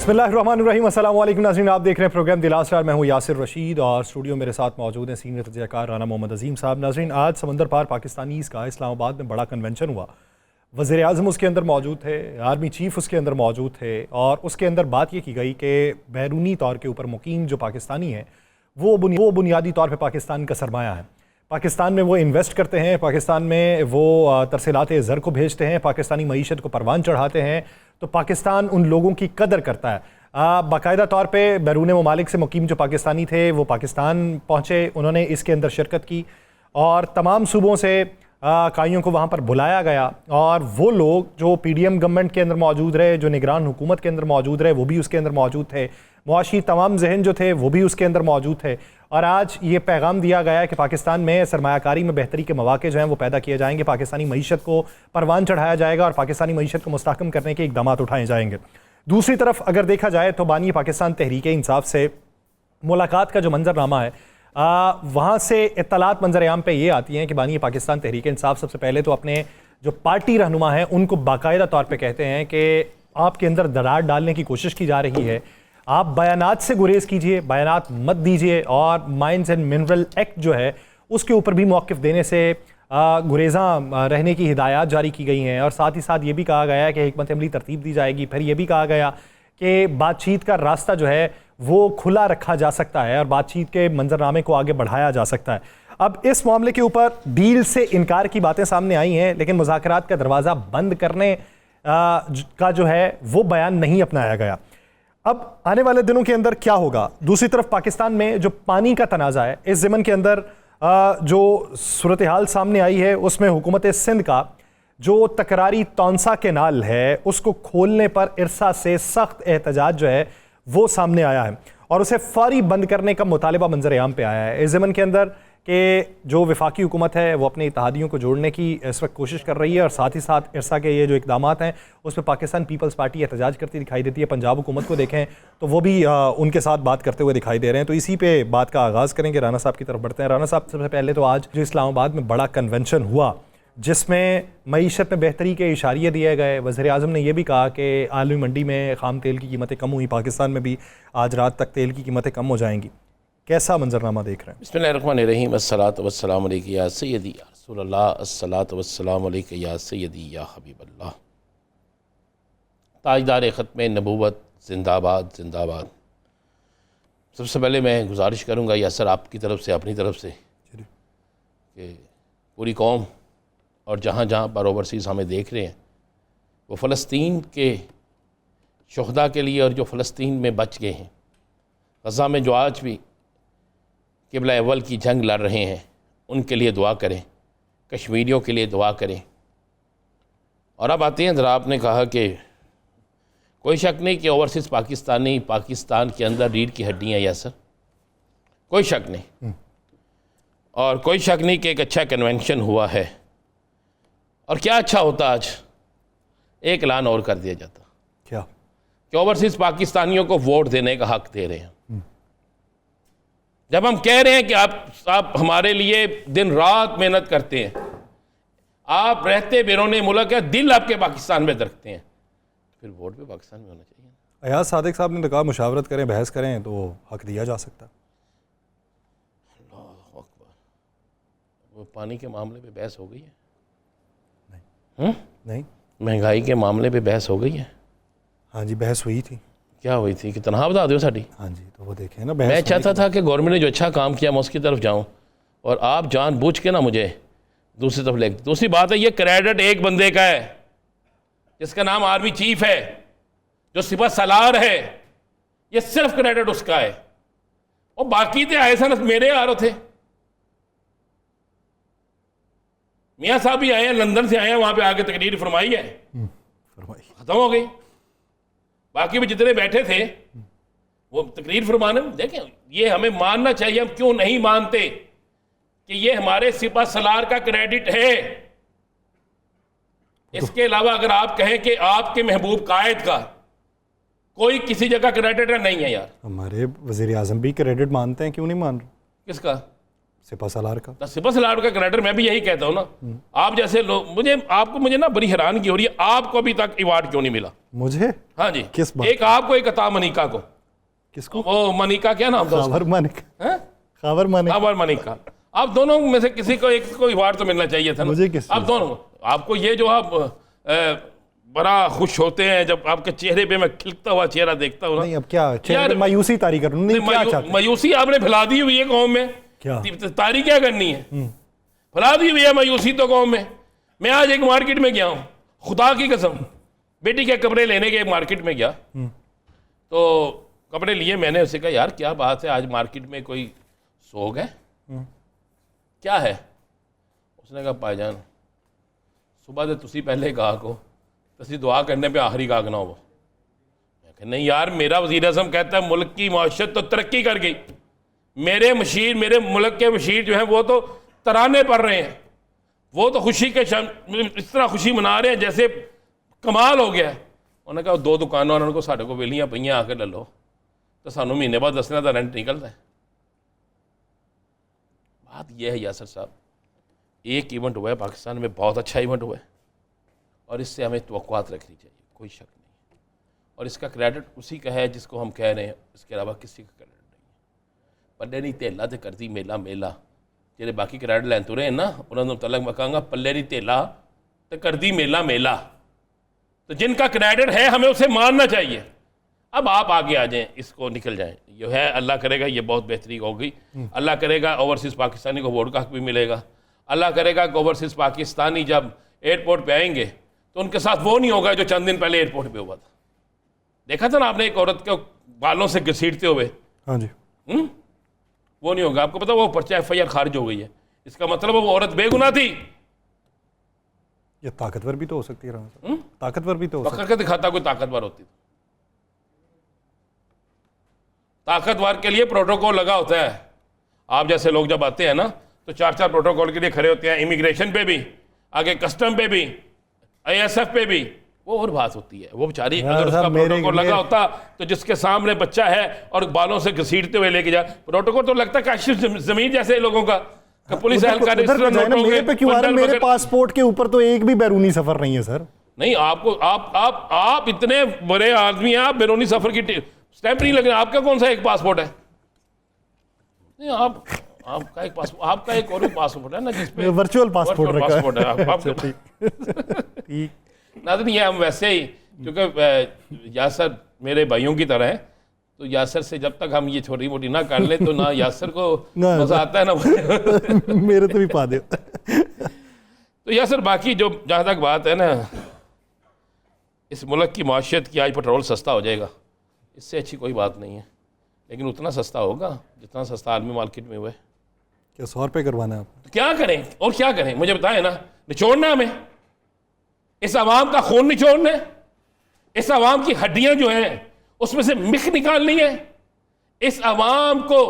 बिस्मिल्लाहिर्रहमानिर्रहीम। अस्सलाम वालेकुम नाज़रीन, आप देख रहे हैं प्रोग्राम द लास्ट आवर। मैं हूँ यासिर रशीद और स्टूडियो मेरे साथ मौजूद हैं सीनियर तजज़ियाकार राना मोहम्मद अजीम साहब। नाज़रीन, आज समंदर पार पाकिस्तानीज़ का इस्लामाबाद में बड़ा कन्वेंशन हुआ। वज़ीर आज़म उसके अंदर मौजूद थे, आर्मी चीफ़ उसके अंदर मौजूद थे और उसके अंदर बात ये की गई कि बैरूनी तौर के ऊपर मुकीम जो पाकिस्तानी हैं वो बुनियादी तौर पर पाकिस्तान का सरमाया है। पाकिस्तान में वो इन्वेस्ट करते हैं, पाकिस्तान में वो तरसीलात ज़र को भेजते हैं, पाकिस्तानी मईशत को परवान चढ़ाते हैं। तो पाकिस्तान उन लोगों की कदर करता है। बाकायदा तौर पे बैरून ममालिक से मुकीम जो पाकिस्तानी थे वो पाकिस्तान पहुँचे, उन्होंने इसके अंदर शिरकत की और तमाम सूबों से काइयों को वहाँ पर बुलाया गया और वो लोग जो PDM गवर्नमेंट के अंदर मौजूद रहे, जो निगरान हुकूमत के अंदर मौजूद रहे, वो भी उसके अंदर मौजूद थे। मुआशी तमाम जहन जो थे वो भी उसके अंदर मौजूद थे और आज ये पैगाम दिया गया है कि पाकिस्तान में सरमायाकारी में बेहतरी के मौके जो हैं वो पैदा किए जाएंगे, पाकिस्तानी मईशत को परवान चढ़ाया जाएगा और पाकिस्तानी मईशत को मुस्तहकम करने के इक़दाम उठाए जाएंगे। दूसरी तरफ अगर देखा जाए तो बानी पाकिस्तान तहरीक इंसाफ से मुलाकात का जो मंजरनामा है वहाँ से इत्तलात मंजर-ए-आम पे ये आती हैं कि बानी पाकिस्तान तहरीक इंसाफ सबसे पहले तो अपने जो पार्टी रहनुमा हैं उनको बाकायदा तौर पे कहते हैं कि आपके अंदर दरार डालने की कोशिश की जा रही है, आप बयानात से गुरेज कीजिए, बयानात मत दीजिए और माइंस एंड मिनरल एक्ट जो है उसके ऊपर भी मौक़िफ़ देने से गुरेज़ा रहने की हिदायत जारी की गई हैं। और साथ ही साथ ये भी कहा गया है कि हिकमत अमली तरतीब दी जाएगी। फिर ये भी कहा गया कि बातचीत का रास्ता जो है वो खुला रखा जा सकता है और बातचीत के मंजरनामे को आगे बढ़ाया जा सकता है। अब इस मामले के ऊपर डील से इनकार की बातें सामने आई हैं, लेकिन मुज़ाकरात का दरवाज़ा बंद करने का जो है वो बयान नहीं अपनाया गया। अब आने वाले दिनों के अंदर क्या होगा? दूसरी तरफ पाकिस्तान में जो पानी का तनाज़ा है, इस ज़मन के अंदर जो सूरत हाल सामने आई है उसमें हुकूमत सिंध का जो तकरारी तौंसा केनाल है उसको खोलने पर इरसा से सख्त एहतजाज जो है वो सामने आया है और उसे फौरी बंद करने का मुतालिबा मंजर-ए-आम पे आया है। इस ज़मन के अंदर कि जो वफाकी हुकूमत है वो अपने इत्तेहादियों को जोड़ने की इस वक्त कोशिश कर रही है और साथ ही साथ इरसा के ये जो इक़दामात हैं उस पर पाकिस्तान पीपल्स पार्टी एहतजाज करती दिखाई देती है। पंजाब हुकूमत को देखें तो वो भी उनके साथ बात करते हुए दिखाई दे रहे हैं। तो इसी पे बात का आगाज़ करेंगे, राना साहब की तरफ बढ़ते हैं। राना साहब, सबसे पहले तो आज जो इस्लामाबाद में बड़ा कन्वेंशन हुआ जिसमें मईशत में बेहतरी के इशारे दिए गए, वज़ीर आज़म ने यह भी कहा कि आलमी मंडी में ख़ाम तेल की कीमतें कम हुई, पाकिस्तान में भी आज रात तक तेल की कीमतें कम हो जाएंगी। कैसा मंजरनामा देख रहे हैं? बिस्मिल्लाहिर्रहमानिर्रहीम। अस्सलातु वस्सलामु अलैका या सय्यदी या रसूलल्लाह, अस्सलातु वस्सलामु अलैका या सय्यदी या हबीबल्लाह। ताजदार ख़त्म नबूवत जिंदाबाद जिंदाबाद। सबसे पहले मैं गुजारिश करूँगा यासर आपकी तरफ से, अपनी तरफ से, कि पूरी कौम और जहाँ जहाँ पर ओवरसीज़ हमें देख रहे हैं वो फ़लस्तीन के शुहदा के लिए और जो फ़लस्तीन में बच गए हैं, गज़ा में जो आज भी क़िबला अव्वल की जंग लड़ रहे हैं, उनके लिए दुआ करें, कश्मीरियों के लिए दुआ करें। और अब आते हैं ज़रा, आपने कहा कि कोई शक नहीं कि ओवरसीज़ पाकिस्तानी पाकिस्तान के अंदर रीढ़ की हड्डी हैं यासर, कोई शक नहीं। और कोई शक नहीं कि एक अच्छा कन्वेंशन हुआ है। और क्या अच्छा होता, आज एक ऐलान और कर दिया जाता। क्या? कि ओवरसीज़ पाकिस्तानियों को वोट देने का हक दे रहे हैं। जब हम कह रहे हैं कि आप हमारे लिए दिन रात मेहनत करते हैं, आप रहते बैरून मुल्क है, दिल आपके पाकिस्तान में रखते हैं, फिर वोट भी पाकिस्तान में होना चाहिए। अयाज सादिक साहब ने तो कहा मुशावरत करें, बहस करें तो हक दिया जा सकता। अल्लाह अकबर। वो पानी के मामले पे बहस हो गई है? नहीं। महंगाई के मामले पे बहस हो गई है? हाँ जी, बहस हुई थी। क्या हुई थी कि तनहा बता दो साड़ी? हाँ जी, तो वो देखें ना, मैं चाहता था कि गवर्नमेंट ने जो अच्छा काम किया मैं उसकी तरफ जाऊं और आप जानबूझ के ना मुझे दूसरी तरफ ले। दूसरी बात है, ये क्रेडिट एक बंदे का है जिसका नाम आर्मी चीफ है, जो सिपह सलार है, ये सिर्फ क्रेडिट उसका है। और बाकी थे आए मेरे आ रहे थे, मियाँ साहब भी आए हैं, लंदन से आए हैं, वहां पे आके तकरीर फरमाई है, खत्म हो गई। बाकी भी जितने बैठे थे वो तकरीर फरमाने। देखें, ये हमें मानना चाहिए, हम क्यों नहीं मानते कि ये हमारे सिपह सलार का क्रेडिट है। इसके अलावा अगर आप कहें कि आपके महबूब कायद का कोई किसी जगह क्रेडिट नहीं है यार। हमारे वज़ीर आज़म भी क्रेडिट मानते हैं, क्यों नहीं मान रहे? किसका? सिपा सलार का। सिपा सलार का कैरेक्टर, मैं भी यही कहता हूँ ना। आप जैसे लोग, मुझे ना बड़ी हैरानगी हो रही है, आपको अभी तक अवार्ड क्यों नहीं मिला? मुझे? हाँ जी। किस बात? एक आपको, एक अता मनिका को। किसको? वो मनिका, क्या नाम था? खावर मनिका। खावर मनिका। आप दोनों में से किसी को एक को अवार्ड तो मिलना चाहिए था ना। मुझे किस? आप दोनों, आपको ये जो आप बड़ा खुश होते हैं जब आपके चेहरे पे मैं खिलता हुआ चेहरा देखता हूँ ना। नहीं, अब क्या चेहरे पे मायूसी तारी कर? नहीं, क्या चाहते हैं? मायूसी आपने फैला दी हुई है कौम में। क्या तारी क्या करनी है? फैला दी हुई है मायूसी तो कौम में। मैं आज एक मार्केट में गया हूँ, खुदा की कसम, बेटी के कपड़े लेने के मार्केट में गया, तो कपड़े लिए मैंने। उससे कहा यार क्या बात है, आज मार्केट में कोई सोग है? क्या है? उसने कहा भाईजान सुबह से तुसी पहले गाहक हो, तुसी दुआ करने पे आखिरी गाहक ना हो। मैं कहा नहीं यार, मेरा वज़ीर आज़म कहता है मुल्क की माशत तो तरक्की कर गई, मेरे मुल्क के मशीर जो हैं वो तो तराने पढ़ रहे हैं, वो तो खुशी के इस तरह खुशी मना रहे हैं जैसे कमाल हो गया। उन्होंने कहा 2 दुकानों उन्होंने को साढ़े को वेलियाँ पईयाँ आके ले लो, तो सानू महीने बाद 10 का रेंट निकलता है। बात यह है यासर साहब, एक इवेंट हुआ है पाकिस्तान में, बहुत अच्छा इवेंट हुआ है, और इससे हमें तवक्कुआत रखनी चाहिए, कोई शक नहीं। और इसका क्रेडिट उसी का है जिसको हम कह रहे हैं, इसके अलावा किसी का क्रेडिट नहीं है। पल्ले नहीं तेला तो करती मेला मेला, जेडे बाकी क्रेडिट लैन तुरे हैं ना, उन्होंने तलक मैं कहूँगा पल्ले नहीं तेला तो करती मेला मेला। तो जिनका क्रेडिट है हमें उसे मानना चाहिए। अब आप आगे आ जाएं, इसको निकल जाएं, जो है अल्लाह करेगा ये बहुत बेहतरी होगी। अल्लाह करेगा ओवरसीज़ पाकिस्तानी को वोट का हक भी मिलेगा। अल्लाह करेगा कि ओवरसीज़ पाकिस्तानी जब एयरपोर्ट पे आएंगे तो उनके साथ वो नहीं होगा जो चंद दिन पहले एयरपोर्ट पे हुआ था। देखा था ना आपने, एक औरत को बालों से घसीटते हुए। हाँ जी। वो नहीं होगा। आपको पता वो पर्चा FIR खारिज हो गई है, इसका मतलब वो औरत बेगुनाह थी। ये ताकतवर भी तो हो सकती है, ताकतवर भी तो हो सकती है। पकड़ के दिखाता कोई ताकतवर होती। ताकतवर के लिए प्रोटोकॉल लगा होता है। आप जैसे लोग जब आते हैं ना तो 4-4 प्रोटोकॉल के लिए खड़े होते हैं, इमिग्रेशन पे भी, आगे कस्टम पे भी, ISF पे भी। वो और बात होती है, वो बेचारी अगर उसका प्रोटोकॉल लगा होता तो जिसके सामने बच्चा है और बालों से घसीटते हुए लेके जा, प्रोटोकॉल तो लगता काशिफ जमीन जैसे लोगों का पुलिस एहलकार मेरे पे क्यों आ रहा है? मेरे पासपोर्ट के ऊपर तो एक भी बैरूनी सफर नहीं है सर। नहीं, आपको आप इतने बड़े आदमी हैं, आप बैरूनी सफर की स्टैंप नहीं लग रहा। आपका कौन सा एक पासपोर्ट है? नहीं, आपका एक पासपोर्ट, आपका एक और पासपोर्ट है ना जिसपे वर्चुअल पासपोर्ट है। ठीक नाज़रीन, ये हम वैसे ही, क्योंकि यासर मेरे भाइयों की तरह है, तो यासर से जब तक हम ये छोटी मोटी ना कर ले तो ना यासर को मजा आता है ना मेरे तो भी पा दे। तो यासर बाकी जो जहाँ तक बात है ना, इस मुल्क की माशियत की, आज पेट्रोल सस्ता हो जाएगा, इससे अच्छी कोई बात नहीं है, लेकिन उतना सस्ता होगा जितना सस्ता आलमी मार्केट में हुआ है। क्या 100 रुपये करवाना है आप? तो क्या करें और क्या करें, मुझे बताएं ना। निचोड़ना हमें, इस आवाम का खून निचोड़ना है, इस आवाम की हड्डियां जो हैं उसमें से मिख निकालनी है, इस आवाम को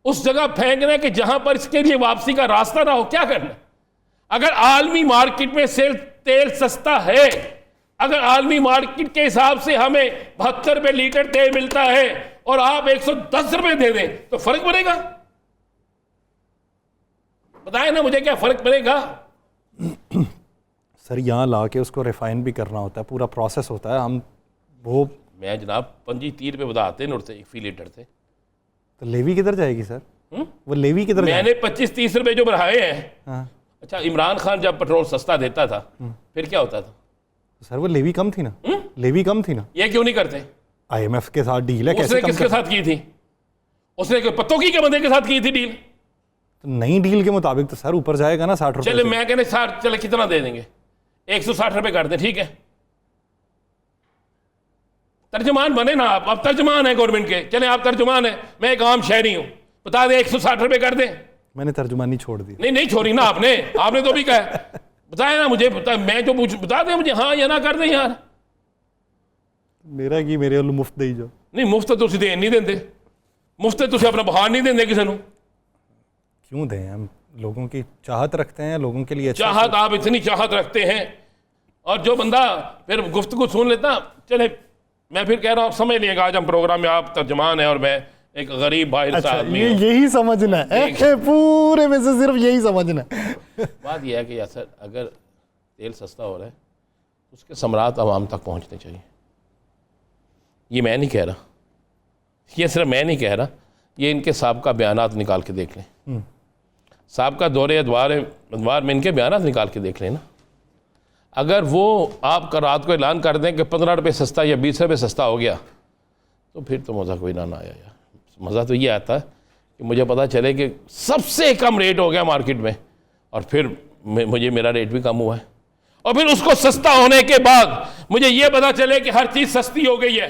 उस जगह फेंकना है कि जहां पर इसके लिए वापसी का रास्ता ना हो। क्या करना? अगर आलमी मार्केट में तेल सस्ता है, अगर आलमी मार्केट के हिसाब से हमें 72 रुपये लीटर तेल मिलता है और आप 110 रुपये दे दें तो फर्क पड़ेगा? बताएं ना मुझे, क्या फर्क पड़ेगा? सर यहाँ ला के उसको रिफाइन भी करना होता है, पूरा प्रोसेस होता है। हम वो मैं जनाब 25-30 रुपये बताते हैं थे 1 लीटर थे, तो लेवी किधर जाएगी सर? वो लेवी किधर? मैंने 25-30 रुपये जो बढ़ाए हैं। हाँ। अच्छा, इमरान खान जब पेट्रोल सस्ता देता था फिर क्या होता था? सर वो लेवी कम थी ना। लेवी कम थी ना। ये क्यों नहीं करते? IMF के साथ डील है, कैसे उसने किसके साथ की थी? उसने पत्तों के बंदे के साथ की थी डील। तो नई डील के मुताबिक तो सर ऊपर जाएगा ना 60 रुपये। चले मैं कहने 60, चले कितना दे देंगे? 160 रुपये कर दें, ठीक है? तर्जुमान बने ना आप, अब तर्जुमान है गवर्नमेंट के, चले आप तर्जुमान है, मैं एक आम शहरी हूं, बता दें 160 रुपये कर दें। मैंने तर्जुमानी छोड़ दी। नहीं छोड़ी ना आपने तो भी कहा, बताए ना मुझे, मैं जो बता दें मुझे, हाँ या ना कर दें यार। मेरा की मेरे वालों मुफ्त दे जाओ। नहीं, मुफ्त तो दें नहीं देंगे, मुफ्त तुम अपना बहार नहीं देंगे किसी को। क्यों दें? हम लोगों की चाहत रखते हैं, लोगों के लिए चाहत, आप इतनी चाहत रखते हैं और जो बंदा फिर गुफ्तगू सुन लेता, चले मैं फिर कह रहा हूँ समझ लिएगा, आज हम प्रोग्राम में आप तर्जमान हैं और मैं एक गरीब बाहर अच्छा, सा आदमी ये हूँ। यही समझना है पूरे में से सिर्फ यही समझना है। बात यह है कि यासर अगर तेल सस्ता हो रहा है तो उसके समरात आवाम तक पहुँचने चाहिए। ये मैं नहीं कह रहा, ये सिर्फ मैं नहीं कह रहा, ये इनके साबका बयानात निकाल के देख लें, साबका दौरे अदवार में इनके बयानात निकाल के देख लें ना। अगर वो आप रात को ऐलान कर दें कि 15 रुपये सस्ता या 20 रुपये सस्ता हो गया तो फिर तो मज़ा कोई ना आया यार। मज़ा तो ये आता है कि मुझे पता चले कि सबसे कम रेट हो गया मार्केट में और फिर मुझे मेरा रेट भी कम हुआ है, और फिर उसको सस्ता होने के बाद मुझे ये पता चले कि हर चीज़ सस्ती हो गई है,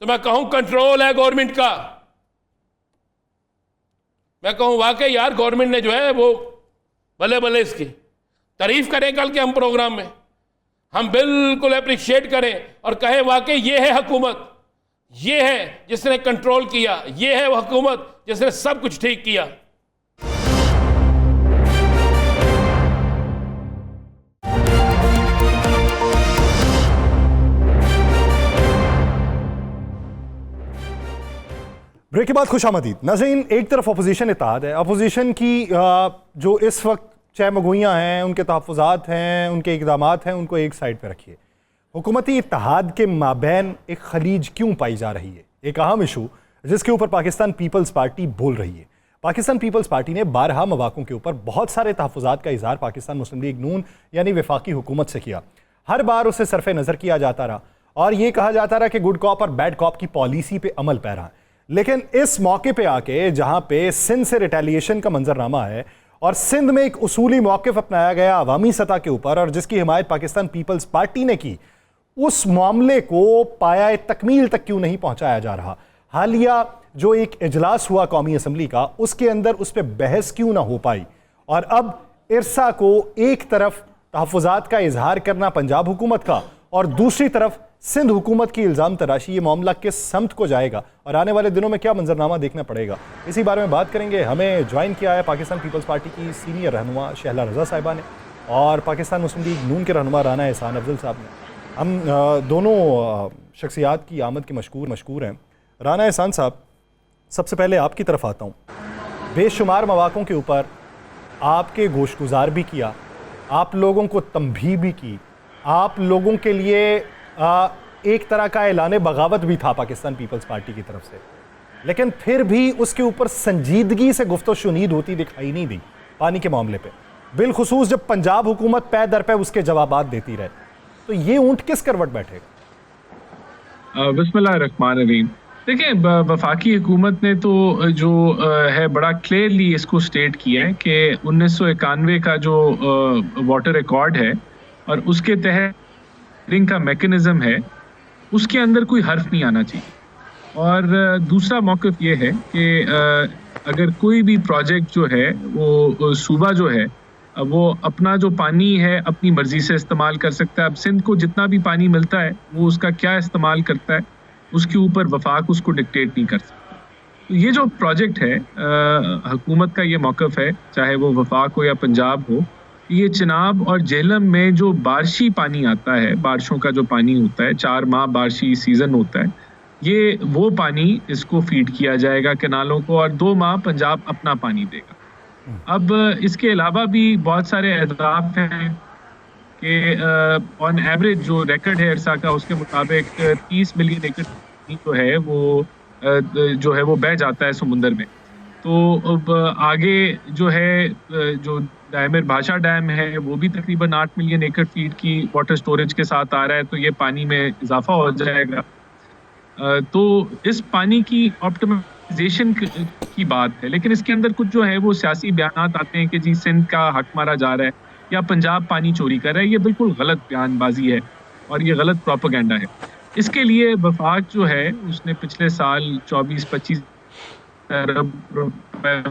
तो मैं कहूँ कंट्रोल है गवर्नमेंट का। मैं कहूँ वाकई यार गवर्नमेंट ने जो है वो भले भले इसकी तारीफ करें, कल के हम प्रोग्राम में हम बिल्कुल अप्रिशिएट करें और कहें वाकई ये है हुकूमत, ये है जिसने कंट्रोल किया, ये है वो हुकूमत जिसने सब कुछ ठीक किया। ब्रेक के बाद खुशामदीद नाज़रीन। एक तरफ अपोजिशन इत्तेहाद है, अपोजिशन की जो इस वक्त चहमगोइयाँ हैं, उनके तहफ़्फ़ुज़ात हैं, उनके इक़दामात हैं, उनको एक साइड पे रखिए। हुकूमती इत्तेहाद के माबैन एक खलीज क्यों पाई जा रही है, एक अहम इशू जिसके ऊपर पाकिस्तान पीपल्स पार्टी बोल रही है। पाकिस्तान पीपल्स पार्टी ने 12 मवाक़ों के ऊपर बहुत सारे तहफ़्फ़ुज़ात का इज़हार पाकिस्तान मुस्लिम लीग नून यानी वफाकी हुकूमत से किया। हर बार उसे सरफ़े नज़र किया जाता रहा और ये कहा जाता रहा कि गुड कॉप और बैड कॉप की पॉलिसी पे अमल पैरा है। लेकिन इस मौके पे आके जहां पे सिंध से रिटेलिएशन का मंजरनामा है और सिंध में एक उसूली मौक़िफ़ अपनाया गया अवामी सतह के ऊपर और जिसकी हिमायत पाकिस्तान पीपल्स पार्टी ने की, उस मामले को पाया तकमील तक क्यों नहीं पहुंचाया जा रहा। हालिया जो एक इजलास हुआ कौमी असम्बली का, उसके अंदर उस पर बहस क्यों ना हो पाई, और अब इरसा को एक तरफ तहफ़्फ़ुज़ात का इजहार करना पंजाब हुकूमत का और दूसरी तरफ सिंध हुकूमत की इल्ज़ाम तराशी, ये मामला किस समत को जाएगा और आने वाले दिनों में क्या मंजरनामा देखना पड़ेगा, इसी बारे में बात करेंगे। हमें ज्वाइन किया है पाकिस्तान पीपल्स पार्टी की सीनियर रहनुमा शहला रज़ा साहिबा ने और पाकिस्तान मुस्लिम लीग नून के रहनुमा राना एहसान अफजल साहब ने। हम दोनों शख्सियात की आमद के मशकूर हैं। राना एहसान साहब, सबसे पहले आपकी तरफ आता हूँ। बेशुमार मौक़ों के ऊपर आपके गोशगुजार भी किया, आप लोगों को तंबीह भी की, आप लोगों के लिए एक तरह का ऐलान बगावत भी था पाकिस्तान पीपल्स पार्टी की तरफ से, लेकिन फिर भी उसके ऊपर संजीदगी से गुफ्तो शुनीद होती दिखाई नहीं दी पानी के मामले पे, बिलखुसूस जब पंजाब हुकूमत पै दर पे उसके जवाबात देती रहे। तो ये ऊंट किस करवट बैठेगा? बिस्मिल्लाहिर्रहमानिर्रहीम। देखिए, वफाकी हुकूमत ने तो जो है बड़ा क्लियरली इसको स्टेट किया है कि 1991 का जो वाटर रिकॉर्ड है और उसके तहत रिंग का मैकेनिज्म है, उसके अंदर कोई हर्फ नहीं आना चाहिए। और दूसरा मौक़िफ़ ये है कि अगर कोई भी प्रोजेक्ट जो है वो सूबा जो है वो अपना जो पानी है अपनी मर्ज़ी से इस्तेमाल कर सकता है। अब सिंध को जितना भी पानी मिलता है वो उसका क्या इस्तेमाल करता है, उसके ऊपर वफाक उसको डिक्टेट नहीं कर सकता। तो ये जो प्रोजेक्ट है हुकूमत का ये मौक़िफ़ है, चाहे वो वफाक हो या पंजाब हो, ये चिनाब और जेहलम में जो बारिशी पानी आता है, बारिशों का जो पानी होता है, 4 माह बारिशी सीज़न होता है, ये वो पानी इसको फीड किया जाएगा कैनालों को और 2 माह पंजाब अपना पानी देगा। अब इसके अलावा भी बहुत सारे अहदाफ हैं कि ऑन एवरेज जो रिकॉर्ड है इरसा का, उसके मुताबिक 30 मिलियन एकड़ जो है वो बह जाता है समुंदर में। तो अब आगे जो है जो दायमिर भाषा डैम है वो भी तकरीबन 8 मिलियन एकड़ फीट की वाटर स्टोरेज के साथ आ रहा है, तो ये पानी में इजाफा हो जाएगा। तो इस पानी की ऑप्टिमाइजेशन की बात है, लेकिन इसके अंदर कुछ जो है वो सियासी बयानात आते हैं कि जी सिंध का हक मारा जा रहा है या पंजाब पानी चोरी कर रहा है। ये बिल्कुल गलत बयानबाजी है और ये गलत प्रोपेगेंडा है। इसके लिए वफाक जो है उसने पिछले साल 24-25 अरब रुपए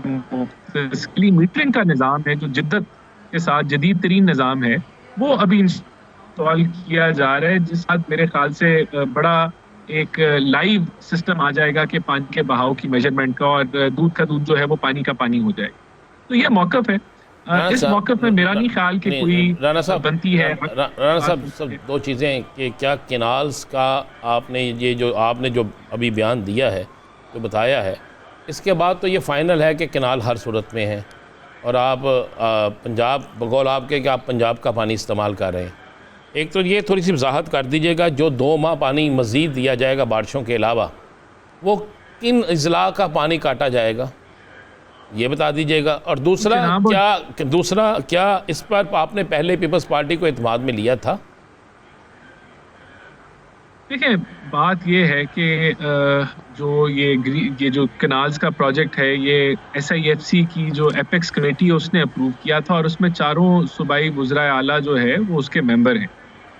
मीटरिंग का निज़ाम है जो जिद्दत के साथ जदीद तरीन निज़ाम है, वो अभी इंस्टॉल किया जा रहा है, जिस साथ मेरे ख्याल से बड़ा एक लाइव सिस्टम आ जाएगा कि पानी के बहाव की मेजरमेंट का, और दूध का दूध जो है वो पानी का पानी हो जाएगा। तो ये मौक़िफ़ है। इस मौक़िफ़ में मेरा नहीं ख्याल कि कोई बनती है। राना साहब, सब 2 चीज़ें कि क्या कैनाल्स का आपने जो अभी बयान दिया है, जो बताया है, इसके बाद तो ये फ़ाइनल है कि कनाल हर सूरत में है और आप पंजाब बगौल आपके कि आप पंजाब का पानी इस्तेमाल कर रहे हैं। एक तो ये थोड़ी सी वजाहत कर दीजिएगा, जो 2 माह पानी मज़ीद दिया जाएगा बारिशों के अलावा, वो किन अजला का पानी काटा जाएगा, ये बता दीजिएगा। और दूसरा क्या इस पर आपने पहले पीपल्स पार्टी को इत्मीनान में लिया था? देखिए, बात ये है कि जो ये जो कनाल्स का प्रोजेक्ट है, ये SIFC की जो एपेक्स कमेटी है उसने अप्रूव किया था और उसमें 4 सूबाई वज़राए आला जो है वो उसके मेंबर हैं।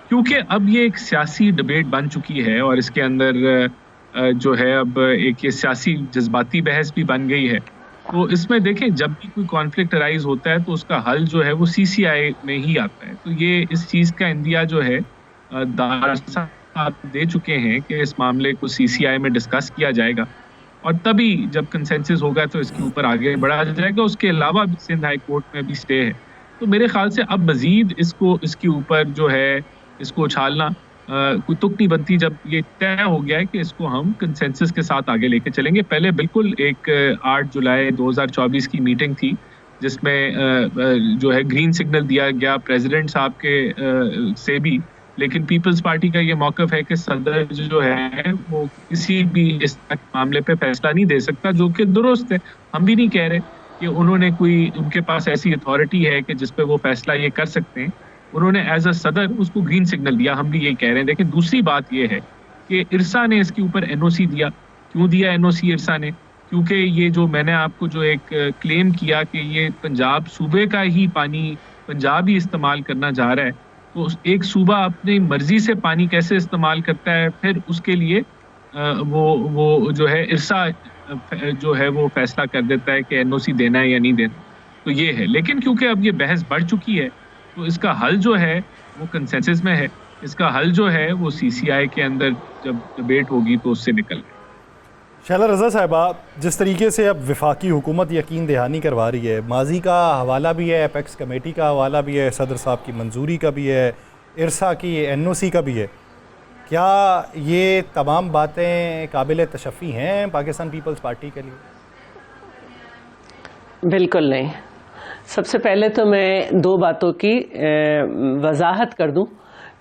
क्योंकि अब ये एक सियासी डिबेट बन चुकी है और इसके अंदर जो है अब एक ये सियासी जज्बाती बहस भी बन गई है, तो इसमें देखें जब भी कोई कॉन्फ्लिक्ट अराइज होता है तो उसका हल जो है वो CCI में ही आता है। तो ये इस चीज़ का इंदिया जो है आप दे चुके हैं कि इस मामले को CCI में डिस्कस किया जाएगा और तभी जब कंसेंसस होगा तो इसके ऊपर आगे बढ़ा जाएगा। उसके अलावा भी सिंध हाई कोर्ट में भी स्टे है, तो मेरे ख्याल से अब मजीद इसके ऊपर जो है इसको उछालना कोई तुक नहीं बनती जब ये तय हो गया है कि इसको हम कंसेंसस के साथ आगे लेके चलेंगे। पहले बिल्कुल एक 8 जुलाई 2024 की मीटिंग थी जिसमें जो है ग्रीन सिग्नल दिया गया प्रेसिडेंट साहब के से भी, लेकिन पीपल्स पार्टी का ये मौक़िफ़ है कि सदर जो है वो किसी भी इस मामले पे फैसला नहीं दे सकता, जो कि दुरुस्त है। हम भी नहीं कह रहे कि उनके पास ऐसी अथॉरिटी है कि जिस पे वो फैसला ये कर सकते हैं। उन्होंने एज अ सदर उसको ग्रीन सिग्नल दिया, हम भी यही कह रहे हैं। देखिए, दूसरी बात ये है कि इरसा ने इसके ऊपर NOC दिया। क्यों दिया NOC इरसा ने? क्योंकि ये जो मैंने आपको जो एक क्लेम किया कि ये पंजाब सूबे का ही पानी पंजाब ही इस्तेमाल करना जा रहा है, तो एक सूबा अपनी मर्जी से पानी कैसे इस्तेमाल करता है, फिर उसके लिए वो जो है इरसा जो है वो फैसला कर देता है कि NOC देना है या नहीं देना। तो ये है, लेकिन क्योंकि अब ये बहस बढ़ चुकी है तो इसका हल जो है वो कंसेंसस में है। इसका हल जो है वो CCI के अंदर जब डिबेट होगी तो उससे निकल शैला रज़ा साहिबा, जिस तरीके से अब वफाकी हुकूमत यकीन दहानी करवा रही है, माजी का हवाला भी है, एपेक्स कमेटी का हवाला भी है, सदर साहब की मंजूरी का भी है, इरसा की NOC का भी है, क्या ये तमाम बातें काबिल तशफ़ी हैं पाकिस्तान पीपल्स पार्टी के लिए? बिल्कुल नहीं। सबसे पहले तो मैं 2 बातों की वजाहत कर दूं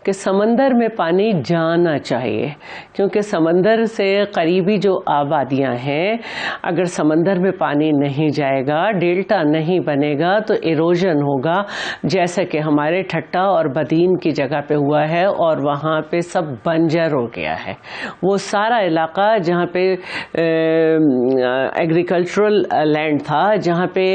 कि समंदर में पानी जाना चाहिए, क्योंकि समंदर से करीबी जो आबादियां हैं, अगर समंदर में पानी नहीं जाएगा, डेल्टा नहीं बनेगा तो इरोजन होगा, जैसे कि हमारे ठट्टा और बदीन की जगह पे हुआ है और वहाँ पे सब बंजर हो गया है। वो सारा इलाका जहाँ पे एग्रीकल्चरल लैंड था, जहाँ पे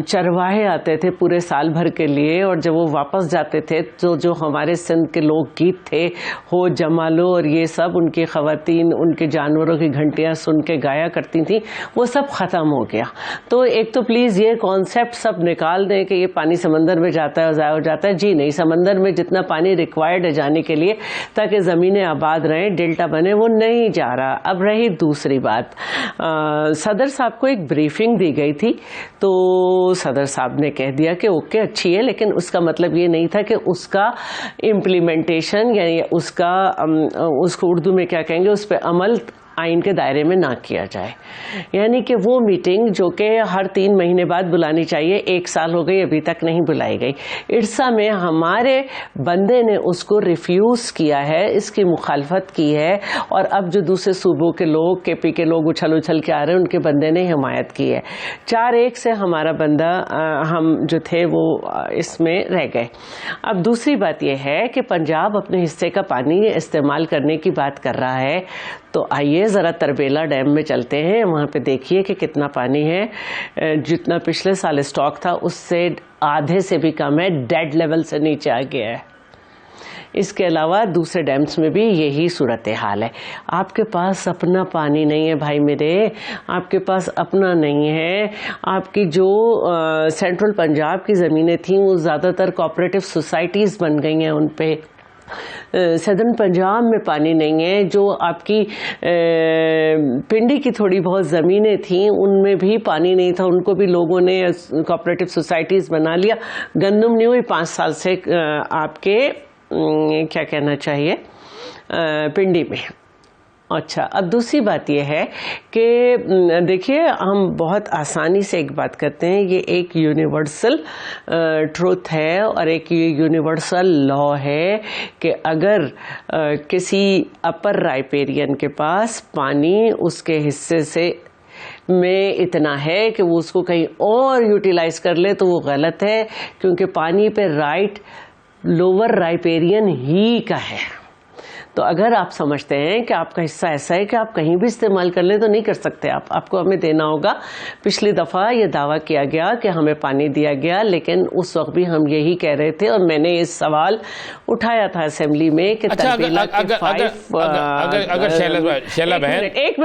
चरवाहे आते थे पूरे साल भर के लिए, और जब वो वापस जाते थे तो जो हमारे सिंध के लोकगीत थे, हो जमालो और ये सब, उनकी ख़वातीन उनके जानवरों की घंटियाँ सुन के गाया करती थी, वो सब ख़त्म हो गया। तो एक तो प्लीज़ ये कॉन्सेप्ट सब निकाल दें कि ये पानी समंदर में जाता है और ज़ाया हो जाता है। जी नहीं, समंदर में जितना पानी रिक्वायर्ड है जाने के लिए ताकि ज़मीनें आबाद रहें, डेल्टा बने, वो नहीं जा रहा। अब रही दूसरी बात, सदर साहब को एक ब्रीफिंग दी गई थी, तो सदर साहब ने कह दिया कि ओके अच्छी है, लेकिन उसका मतलब ये नहीं था कि उसका इम्प्लीमेंटेशन यानी उसको उर्दू में क्या कहेंगे, उस पर अमल आइन के दायरे में ना किया जाए। यानी कि वो मीटिंग जो कि हर 3 महीने बाद बुलानी चाहिए, 1 साल हो गई अभी तक नहीं बुलाई गई। इरसा में हमारे बंदे ने उसको रिफ्यूज़ किया है, इसकी मुखालफत की है, और अब जो दूसरे सूबों के लोग, KP के लोग उछल उछल के आ रहे हैं, उनके बंदे ने हिमायत की है। 4-1 से हमारा बंदा हम जो थे वो इसमें रह गए। अब दूसरी बात यह है कि पंजाब अपने हिस्से का पानी इस्तेमाल करने की बात कर रहा है, तो आइए ज़रा तरबेला डैम में चलते हैं, वहाँ पे देखिए कि कितना पानी है। जितना पिछले साल स्टॉक था उससे आधे से भी कम है, डेड लेवल से नीचे आ गया है। इसके अलावा दूसरे डैम्स में भी यही सूरत हाल है। आपके पास अपना पानी नहीं है भाई मेरे, आपके पास अपना नहीं है। आपकी जो सेंट्रल पंजाब की ज़मीनें थीं वो ज़्यादातर कोऑपरेटिव सोसाइटीज़ बन गई हैं, उन पे सदर्न पंजाब में पानी नहीं है। जो आपकी पिंडी की थोड़ी बहुत ज़मीनें थीं उनमें भी पानी नहीं था, उनको भी लोगों ने कोऑपरेटिव सोसाइटीज़ बना लिया। गंदम नहीं हुई 5 साल से आपके क्या कहना चाहिए पिंडी में। अच्छा, अब दूसरी बात यह है कि देखिए, हम बहुत आसानी से एक बात करते हैं, ये एक यूनिवर्सल ट्रूथ है और एक ये यूनिवर्सल लॉ है कि अगर किसी अपर राइपेरियन के पास पानी उसके हिस्से से में इतना है कि वो उसको कहीं और यूटिलाइज कर ले तो वो गलत है, क्योंकि पानी पे राइट लोअर राइपेरियन ही का है। तो अगर आप समझते हैं कि आपका हिस्सा ऐसा है कि आप कहीं भी इस्तेमाल कर लें तो नहीं कर सकते आपको हमें देना होगा। पिछली दफ़ा ये दावा किया गया कि हमें पानी दिया गया, लेकिन उस वक्त भी हम यही कह रहे थे और मैंने इस सवाल उठाया था असेंबली में कि तरबेला के एक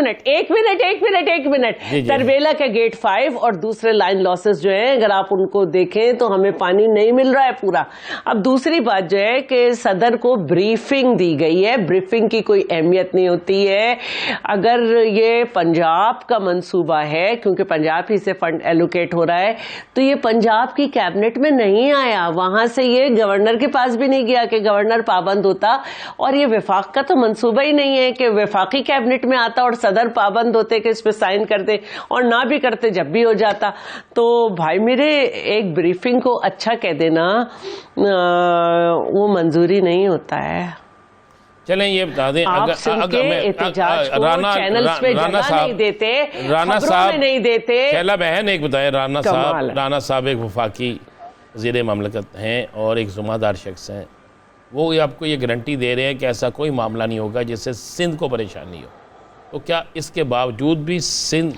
मिनट तरबेला के गेट 5 और दूसरे लाइन लॉसेस जो है, अगर आप उनको देखें तो हमें पानी नहीं मिल रहा है पूरा। अब दूसरी बात जो है कि सदर को ब्रीफिंग दी गई है, ब्रीफिंग की कोई अहमियत नहीं होती है। अगर ये पंजाब का मंसूबा है, क्योंकि पंजाब ही से फंड एलोकेट हो रहा है, तो ये पंजाब की कैबिनेट में नहीं आया, वहां से ये गवर्नर के पास भी नहीं गया कि गवर्नर पाबंद होता, और ये वफाक का तो मंसूबा ही नहीं है कि वफाकी कैबिनेट में आता और सदर पाबंद होते कि इस पे साइन कर दे, और ना भी करते जब भी हो जाता। तो भाई मेरे, एक ब्रीफिंग को अच्छा कह देना वो मंजूरी नहीं होता है। चलें ये बता दें, राना साहब नहीं देते। शैला बहन एक बताएं, राना साहब एक वफाकी वज़ीर ममलकत हैं और एक ज़िम्मेदार शख्स हैं, वो आपको ये गारंटी दे रहे हैं कि ऐसा कोई मामला नहीं होगा जिससे सिंध को परेशानी हो। तो क्या इसके बावजूद भी सिंध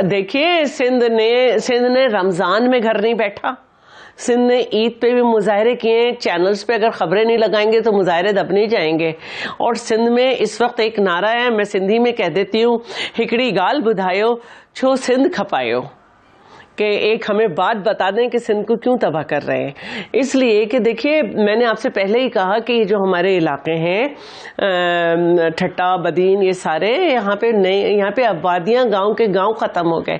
देखिए, सिंध ने रमज़ान में घर नहीं बैठा, सिंध ने ईद पे भी मुजाहरे किए, चैनल्स पे अगर खबरें नहीं लगाएंगे तो मुजाहरे दब नहीं जाएंगे। और सिंध में इस वक्त एक नारा है, मैं सिंधी में कह देती हूँ, हिकड़ी गाल बुधायो छो सिंध खपायो, कि एक हमें बात बता दें कि सिंध को क्यों तबाह कर रहे हैं। इसलिए कि देखिए, मैंने आपसे पहले ही कहा कि जो हमारे इलाके हैं ठट्टा बदीन, ये सारे यहाँ पे आबादियाँ, गाँव के गाँव ख़त्म हो गए।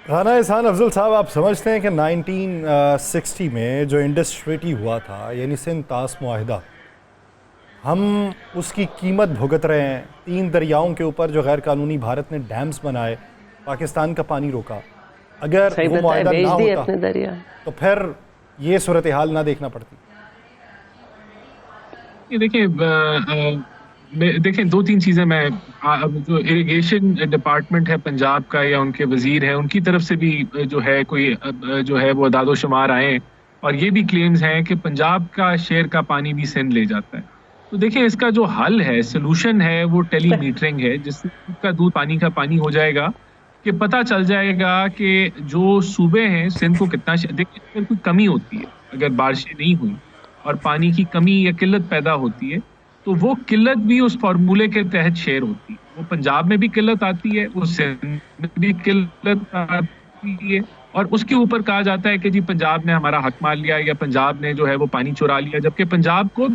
राना एहसान अफजल साहब, आप समझते हैं कि 1960 में जो इंडस ट्रीटी हुआ था, यानी सिंध तास मुआहिदा, हम उसकी कीमत भुगत रहे हैं। 3 दरियाओं के ऊपर जो गैर कानूनी भारत ने डैम्स बनाए, पाकिस्तान का पानी रोका। अगर वो मुआहिदा ना होता तो फिर ये सूरत हाल ना देखना पड़ती। ये देखिए 2-3 चीज़ें मैं जो इरिगेशन डिपार्टमेंट है पंजाब का या उनके वजीर हैं, उनकी तरफ से भी जो है कोई जो है वो दादोशुमार आए और ये भी क्लेम्स हैं कि पंजाब का शेयर का पानी भी सिंध ले जाता है। तो देखिए, इसका जो हल है, सोल्यूशन है, वो टेलीमीटरिंग है, जिसका दूध पानी का पानी हो जाएगा, कि पता चल जाएगा कि जो सूबे हैं सिंध को कितना। देखिए, अगर कोई कमी होती है, अगर बारिशें नहीं हुई और पानी की कमी या किल्लत पैदा होती है, तो वो किल्लत भी उस फार्मूले के तहत शेयर होती है। वो पंजाब में भी किल्लत आती है, उस सिंध में भी किल्लत आती है, और उसके ऊपर कहा जाता है कि जी पंजाब ने हमारा हक मार लिया या पंजाब ने जो है वो पानी चुरा लिया, जबकि पंजाब को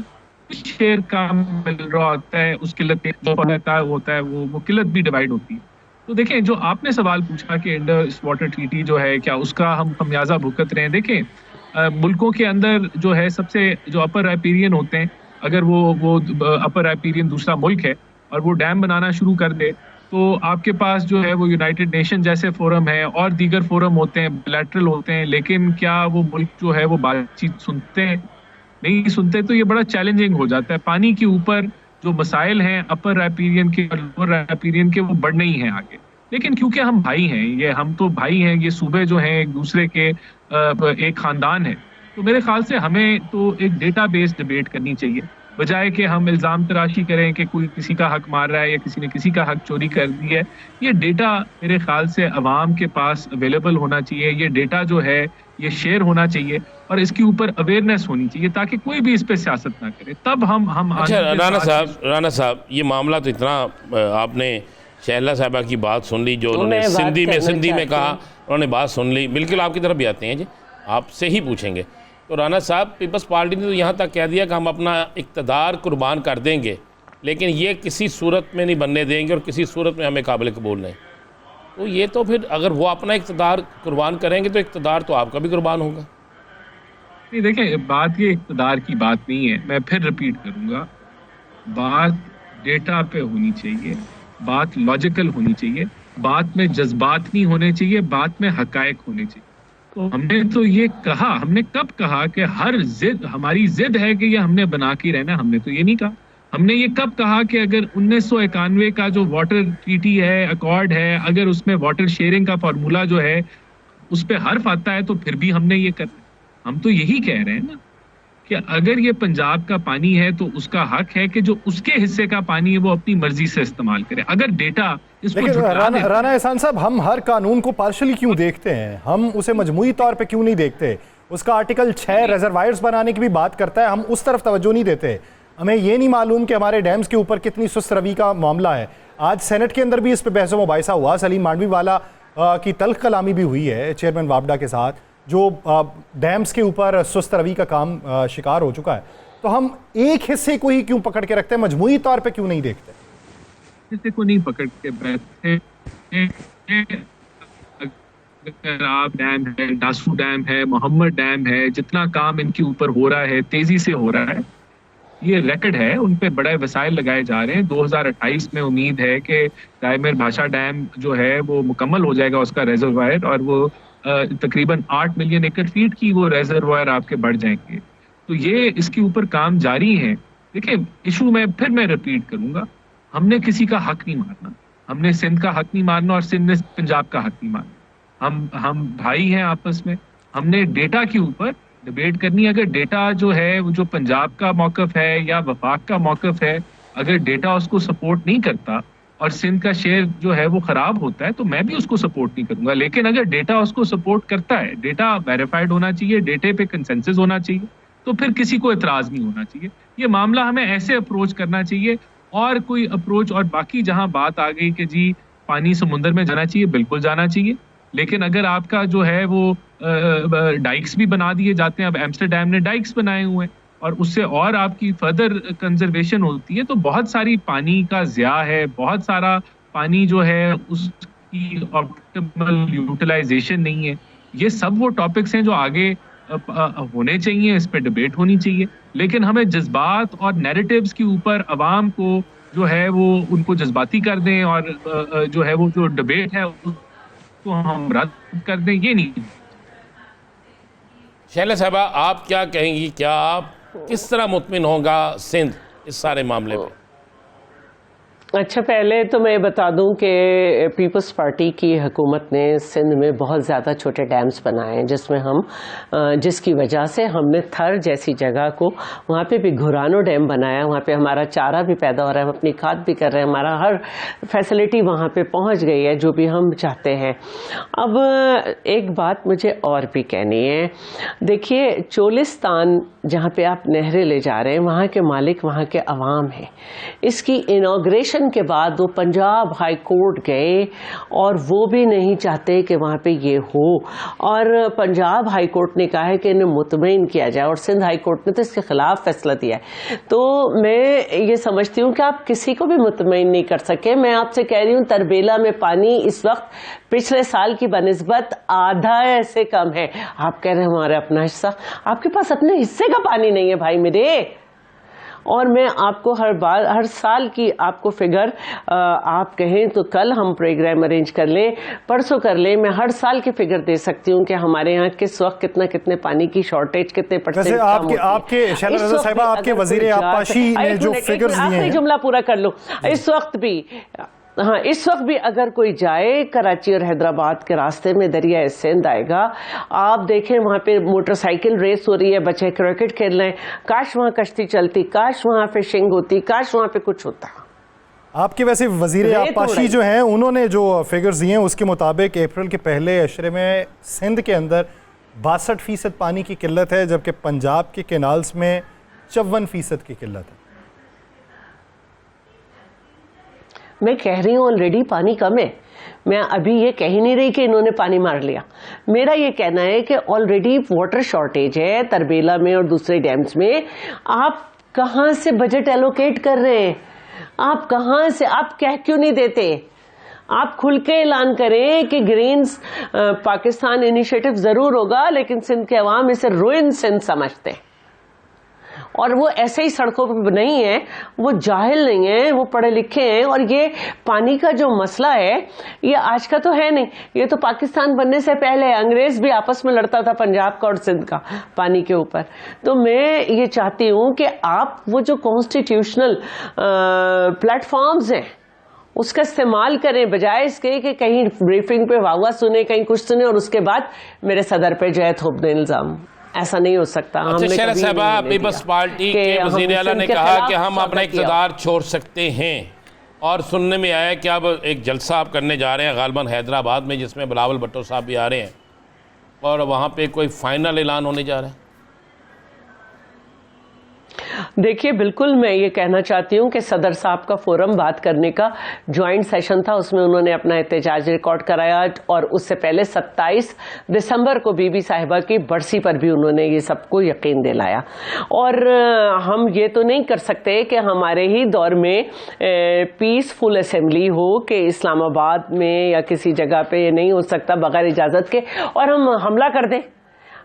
शेयर का मिल रहा होता है, उस किल्लत होता है वो किल्लत भी डिवाइड होती है। तो देखें, जो आपने सवाल पूछा कि इंडस वाटर ट्रीटी जो है क्या उसका हम खमियाजा भुगत रहे हैं, देखें मुल्कों के अंदर जो है सबसे जो अपर राइपेरियन होते हैं, अगर वो अपर राइपेरियन दूसरा मुल्क है और वो डैम बनाना शुरू कर दे, तो आपके पास जो है वो यूनाइटेड नेशन जैसे फोरम है और दीगर फोरम होते हैं, बिलैटरल होते हैं, लेकिन क्या वो मुल्क जो है वो बातचीत सुनते हैं? नहीं सुनते। तो ये बड़ा चैलेंजिंग हो जाता है। पानी के ऊपर जो मसाइल हैं अपर राइपेरियन के और लोअर राइपेरियन के, वो बढ़ने ही हैं आगे। लेकिन क्योंकि हम भाई हैं, हम तो भाई हैं, ये सूबे जो हैं एक दूसरे के एक खानदान है, तो मेरे ख्याल से हमें तो एक डेटा बेस्ड डिबेट करनी चाहिए, बजाय कि हम इल्ज़ाम तराशी करें कि कोई किसी का हक मार रहा है या किसी ने किसी का हक चोरी कर दी है। ये डेटा मेरे ख्याल से अवाम के पास अवेलेबल होना चाहिए, ये डेटा जो है ये शेयर होना चाहिए और इसके ऊपर अवेयरनेस होनी चाहिए, ताकि कोई भी इस पर सियासत ना करे। तब हम अच्छा, राना साहब ये मामला तो इतना, आपने शहला साहबा की बात सुन ली, जो उन्होंने सिंधी में कहा, उन्होंने बात सुन ली। बिल्कुल आपकी तरफ भी आते हैं जी, आपसे ही पूछेंगे। तो राना साहब, पीपल्स पार्टी ने तो यहाँ तक कह दिया कि हम अपना इक़्तिदार कुर्बान कर देंगे, लेकिन ये किसी सूरत में नहीं बनने देंगे और किसी सूरत में हमें काबिल कबूल नहीं। तो ये तो फिर अगर वो अपना इक़्तिदार कुर्बान करेंगे तो इक़्तिदार तो आपका भी कुर्बान होगा। नहीं, देखें, बात ये इक़्तिदार की बात नहीं है, मैं फिर रिपीट करूंगा, बात डेटा पे होनी चाहिए, बात लॉजिकल होनी चाहिए, बात में जज्बात नहीं होने चाहिए, बात में हकायक होने चाहिए। तो हमने तो ये कहा, हमने कब कहा कि हर जिद हमारी जिद है कि ये हमने बना के रहना, हमने तो ये नहीं कहा। हमने ये कब कहा कि अगर 1991 का जो वाटर ट्रीटी है, अकॉर्ड है, अगर उसमें वाटर शेयरिंग का फार्मूला जो है उस पर हर्फ आता है तो फिर भी हमने ये करना। हम तो यही कह रहे हैं ना कि अगर ये पंजाब का पानी है तो उसका हक है कि जो उसके हिस्से का पानी है वो अपनी मर्जी से इस्तेमाल करे। अगर डेटा इसको राना एहसान साहब, हम हर कानून को पार्शली क्यों देखते हैं? हम उसे मजमूई तौर पे क्यों नहीं देखते? उसका आर्टिकल 6 रिजर्वायर्स बनाने की भी बात करता है, हम उस तरफ तवज्जो नहीं देते। हमें ये नहीं मालूम कि हमारे डैम्स के ऊपर कितनी सुस्त रवी का मामला है। आज सेनेट के अंदर भी इस पर बहस मुबाहिसा हुआ, सलीम मांडवी वाला की तल्ख कलामी भी हुई है चेयरमैन वापडा के साथ, जो डैम्स के ऊपर सुस्त रवी का काम शिकार हो चुका है। तो हम एक हिस्से को ही क्यों पकड़ के रखते हैं, मजमूई तौर पे क्यों नहीं देखते? हिस्से को नहीं पकड़ के बैठते। अगर आप डैम है, डासू डैम है, मोहम्मद डैम है, जितना काम इनके ऊपर हो रहा है, तेजी से हो रहा है, ये रिकॉर्ड है, उन पे बड़े वसाइल लगाए जा रहे हैं। 2028 में उम्मीद है कि दायमेर भाषा डैम जो है वो मुकम्मल हो जाएगा उसका रिजर्वायर, और वो तकरीबन 8 मिलियन एकड़ फीट की वो रिजर्वायर आपके बढ़ जाएंगे। तो ये इसके ऊपर काम जारी है। देखिए, इशू में फिर मैं रिपीट करूंगा, हमने किसी का हक नहीं मारना, हमने सिंध का हक नहीं मारना और सिंध ने पंजाब का हक नहीं मारना। हम भाई हैं आपस में, हमने डेटा के ऊपर डिबेट करनी है। अगर डेटा जो है वो जो पंजाब का मौकफ है या वफाक का मौकफ है, अगर डेटा उसको सपोर्ट नहीं करता और सिंध का शेयर जो है वो खराब होता है तो मैं भी उसको सपोर्ट नहीं करूंगा। लेकिन अगर डेटा उसको सपोर्ट करता है, डेटा वेरीफाइड होना चाहिए, डेटे पे कंसेंसस होना चाहिए, तो फिर किसी को एतराज नहीं होना चाहिए। ये मामला हमें ऐसे अप्रोच करना चाहिए, और कोई अप्रोच, और बाकी जहां बात आ गई कि जी पानी समुद्र में जाना चाहिए, बिल्कुल जाना चाहिए। लेकिन अगर आपका जो है वो डाइक्स भी बना दिए जाते हैं, अब एम्स्टरडैम ने डाइक्स बनाए हुए हैं, और उससे और आपकी फर्दर कंजर्वेशन होती है, तो बहुत सारी पानी का ज़िया है, बहुत सारा पानी जो है उसकी ऑप्टिमल यूटिलाइजेशन नहीं है। ये सब वो टॉपिक्स हैं जो आगे होने चाहिए, इस पे डिबेट होनी चाहिए। लेकिन हमें जज्बात और नैरेटिव्स के ऊपर अवाम को जो है वो उनको जज्बाती कर दें, और जो है वो जो डिबेट है उसको हम रद्द कर दें, ये नहीं। शैला साहबा, आप क्या कहेंगी? क्या आप किस तरह मुतमिन होगा सिंध इस सारे मामले में? अच्छा, पहले तो मैं बता दूं कि पीपल्स पार्टी की हुकूमत ने सिंध में बहुत ज़्यादा छोटे डैम्स बनाए हैं, जिसमें हम जिसकी वजह से हमने थर जैसी जगह को वहाँ पे भी घुरानो डैम बनाया, वहाँ पे हमारा चारा भी पैदा हो रहा है, हम अपनी खाद भी कर रहे हैं, हमारा हर फैसिलिटी वहाँ पे पहुँच गई है जो भी हम चाहते हैं। अब एक बात मुझे और भी कहनी है। देखिए, चोलिस्तान जहाँ पे आप नहरें ले जा रहे हैं, वहाँ के मालिक वहाँ के अवाम हैं। इसकी इनॉग्रेशन के बाद वो पंजाब हाई कोर्ट गए और वो भी नहीं चाहते कि वहाँ पे ये हो, और पंजाब हाई कोर्ट ने कहा है कि इन्हें मुतमईन किया जाए, और सिंध हाई कोर्ट ने तो इसके खिलाफ फैसला दिया है। तो मैं ये समझती हूँ कि आप किसी को भी मुतमईन नहीं कर सके। मैं आपसे कह रही हूँ, तरबेला में पानी इस वक्त पिछले साल की बनिस्बत आधा ऐसे कम है। आप कह रहे हैं हमारा अपना हिस्सा, आपके पास अपने हिस्से का पानी नहीं है भाई मेरे। और मैं आपको हर साल की आपको फिगर आप कहें तो कल हम प्रोग्राम अरेंज कर लें, परसों कर लें, मैं हर साल की फिगर दे सकती हूँ कि हमारे यहाँ किस वक्त कितने पानी की शॉर्टेज, कितने %। आपके शैला रज़ा साहिबा, आपके वज़ीर आबपाशी ने जो फिगर्स दिए हैं, आखिरी जुमला पूरा कर लो। इस वक्त भी, हाँ, इस वक्त भी अगर कोई जाए कराची और हैदराबाद के रास्ते में दरिया सिंध आएगा, आप देखें वहाँ पे मोटरसाइकिल रेस हो रही है, बच्चे क्रिकेट खेल रहे हैं, काश वहाँ कश्ती चलती, काश वहाँ फिशिंग होती, काश वहाँ पे कुछ होता। आपके वैसे वज़ीर आबपाशी जो हैं, उन्होंने जो फिगर्स दिए हैं उसके मुताबिक अप्रैल के पहले अशरे में सिंध के अंदर 62% पानी की किल्लत है, जबकि पंजाब के कैनाल्स में 54% की किल्लत है। मैं कह रही हूँ ऑलरेडी पानी कम है। मैं अभी ये कह ही नहीं रही कि इन्होंने पानी मार लिया। मेरा ये कहना है कि ऑलरेडी वाटर शॉर्टेज है तरबेला में और दूसरे डैम्स में। आप कहाँ से बजट एलोकेट कर रहे हैं? आप कहाँ से, आप कह क्यों नहीं देते? आप खुल के ऐलान करें कि ग्रीन्स पाकिस्तान इनिशिएटिव जरूर होगा, लेकिन सिंध के अवाम इसे रुइन सिंध समझते हैं। और वो ऐसे ही सड़कों पर नहीं है, वो जाहिल नहीं है, वो पढ़े लिखे हैं। और ये पानी का जो मसला है ये आज का तो है नहीं, ये तो पाकिस्तान बनने से पहले अंग्रेज भी आपस में लड़ता था पंजाब का और सिंध का पानी के ऊपर। तो मैं ये चाहती हूँ कि आप वो जो कॉन्स्टिट्यूशनल प्लेटफॉर्म्स हैं उसका इस्तेमाल करें, बजाय इसके कि कहीं ब्रीफिंग पे वाह सुने, कहीं कुछ सुने और उसके बाद मेरे सदर पे जो है थोप दे इल्जाम। ऐसा नहीं हो सकता। अच्छा शेरा साहबा, पीपल्स पार्टी के वज़ीर आला ने कहा कि हम अपना इक़्तिदार छोड़ सकते हैं, और सुनने में आया कि अब एक जलसा आप करने जा रहे हैं गालिबन हैदराबाद में, जिसमें बिलावल भुट्टो साहब भी आ रहे हैं, और वहाँ पे कोई फाइनल ऐलान होने जा रहा है। देखिए, बिल्कुल मैं ये कहना चाहती हूँ कि सदर साहब का फोरम बात करने का ज्वाइंट सेशन था, उसमें उन्होंने अपना एहतजाज रिकॉर्ड कराया, और उससे पहले 27 दिसंबर को बीबी साहिबा की बरसी पर भी उन्होंने ये सबको यकीन दिलाया। और हम ये तो नहीं कर सकते कि हमारे ही दौर में पीसफुल असेंबली हो कि इस्लामाबाद में या किसी जगह पे ये नहीं हो सकता बगैर इजाज़त के, और हम हमला कर दें।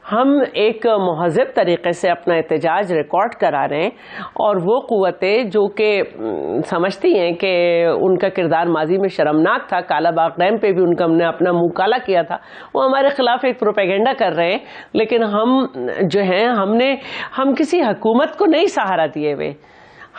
हम एक महज़ब तरीक़े से अपना एहतजाज रिकॉर्ड करा रहे हैं, और वो क़ुव्वतें जो कि समझती हैं कि उनका किरदार माजी में शर्मनाक था, काला बाग डैम पे भी उनका हमने अपना मुंह काला किया था, वो हमारे ख़िलाफ़ एक प्रोपेगेंडा कर रहे हैं। लेकिन हम जो हैं हम किसी हुकूमत को नहीं सहारा दिए हुए,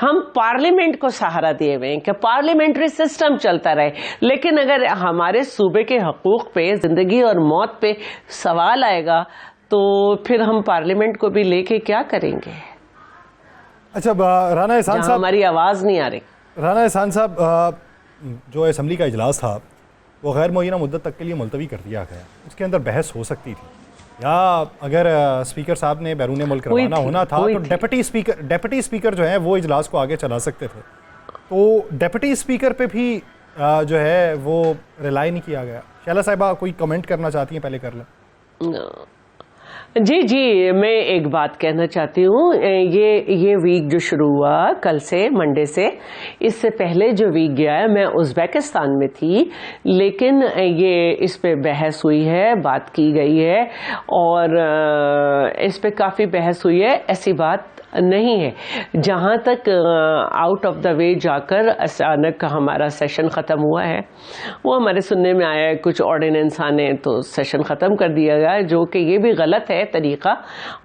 हम पार्लियामेंट को सहारा दिए हुए हैं कि पार्लियामेंट्री सिस्टम चलता रहे। लेकिन अगर हमारे सूबे के हकूक़ पे, ज़िंदगी और मौत पे सवाल आएगा तो फिर हम पार्लियामेंट को भी लेके क्या करेंगे? अच्छा, राना एहसान साहब, हमारी आवाज़ नहीं आ रही। राना एहसान साहब, जो असम्बली का इजलास था वो गैर मुअय्यना मुद्दत तक के लिए मुलतवी कर दिया गया, उसके अंदर बहस हो सकती थी, या अगर स्पीकर साहब ने बैरून मुल्क रवाना होना था तो डेप्यूटी स्पीकर जो है वो इजलास को आगे चला सकते थे। तो डेप्यूटी स्पीकर पे भी जो है वो रिलाई नहीं किया गया। शैला साहिबा कोई कमेंट करना चाहती हैं? पहले कर लें। जी, मैं एक बात कहना चाहती हूँ। ये वीक जो शुरू हुआ कल से, मंडे से, इससे पहले जो वीक गया है मैं उज़्बेकिस्तान में थी, लेकिन ये इस पे बहस हुई है, बात की गई है, और इस पे काफ़ी बहस हुई है। ऐसी बात नहीं है। जहाँ तक आउट ऑफ द वे जाकर अचानक हमारा सेशन ख़त्म हुआ है, वो हमारे सुनने में आया है कुछ ऑर्डिनेंस आने तो सेशन ख़त्म कर दिया गया, जो कि ये भी गलत है तरीक़ा।